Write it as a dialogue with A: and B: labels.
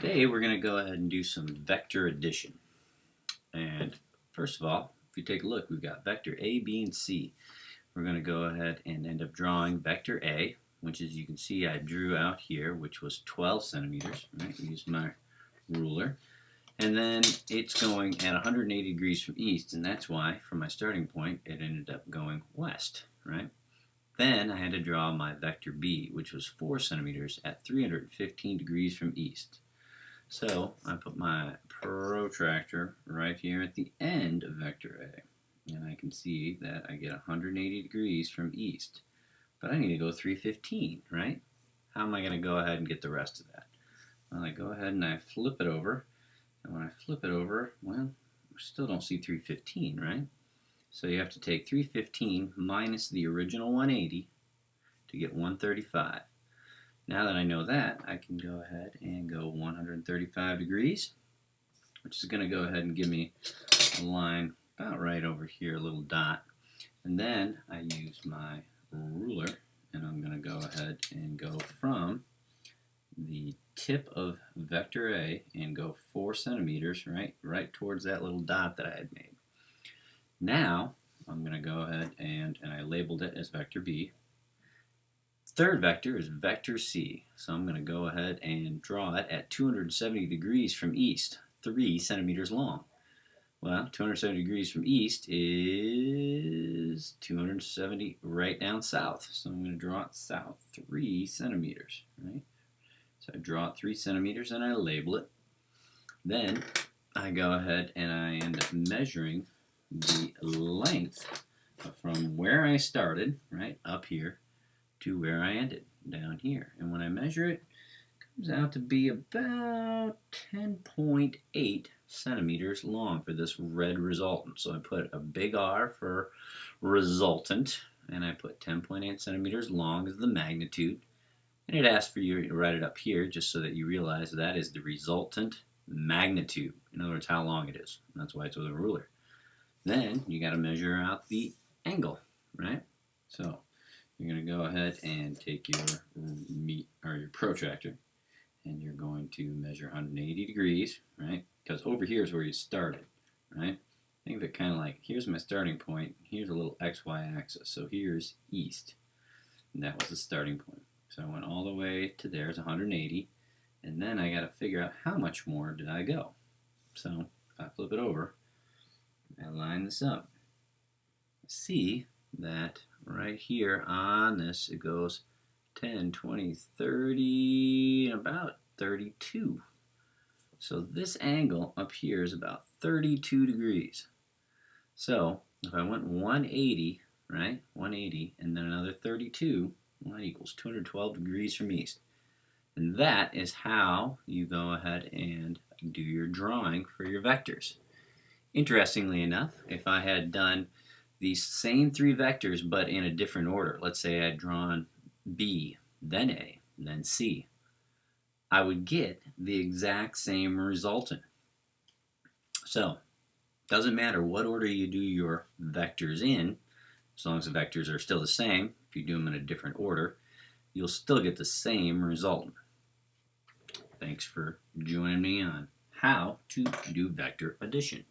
A: Today we're going to go ahead and do some vector addition. And first of all, if you take a look, we've got vector A, B, and C. We're going to go ahead and end up drawing vector A, which as you can see I drew out here, which was 12 centimeters. Right? Use my ruler. And then it's going at 180 degrees from east, and that's why from my starting point it ended up going west. Right? Then I had to draw my vector B, which was 4 centimeters at 315 degrees from east. So I put my protractor right here at the end of vector A, and I can see that I get 180 degrees from east. But I need to go 315, right? How am I going to go ahead and get the rest of that? Well, I go ahead and I flip it over, and when I flip it over, well, we still don't see 315, right? So you have to take 315 minus the original 180 to get 135. Now that I know that, I can go ahead and go 135 degrees, which is going to go ahead and give me a line about right over here, a little dot. And then I use my ruler, and I'm going to go ahead and go from the tip of vector A and go 4 centimeters, right towards that little dot that I had made. Now, I'm going to go ahead and I labeled it as vector B. Third vector is vector C, so I'm going to go ahead and draw it at 270 degrees from east, 3 centimeters long. Well, 270 degrees from east is 270 right down south, so I'm going to draw it south, 3 centimeters, right? So I draw it 3 centimeters and I label it. Then I go ahead and I end up measuring the length from where I started, right, up here, to where I ended, down here. And when I measure it, it comes out to be about 10.8 centimeters long for this red resultant. So I put a big R for resultant, and I put 10.8 centimeters long as the magnitude. And it asks for you to write it up here just so that you realize that is the resultant magnitude. In other words, how long it is. And that's why it's with a ruler. Then you got to measure out the angle, right? So you're going to go ahead and take your protractor, and you're going to measure 180 degrees, right? Because over here is where you started, right? Think of it kind of like, here's my starting point, here's a little XY axis, so here's east, and that was the starting point. So I went all the way to there's 180, and then I got to figure out how much more did I go. So if I flip it over, I line this up. See that right here on this, it goes 10, 20, 30, and about 32. So this angle up here is about 32 degrees. So if I went 180, right, 180, and then another 32, well, that equals 212 degrees from east. And that is how you go ahead and do your drawing for your vectors. Interestingly enough, if I had done these same 3 vectors but in a different order, let's say I had drawn B, then A, then C, I would get the exact same resultant. So, doesn't matter what order you do your vectors in, as long as the vectors are still the same. If you do them in a different order, you'll still get the same resultant. Thanks for joining me on how to do vector addition.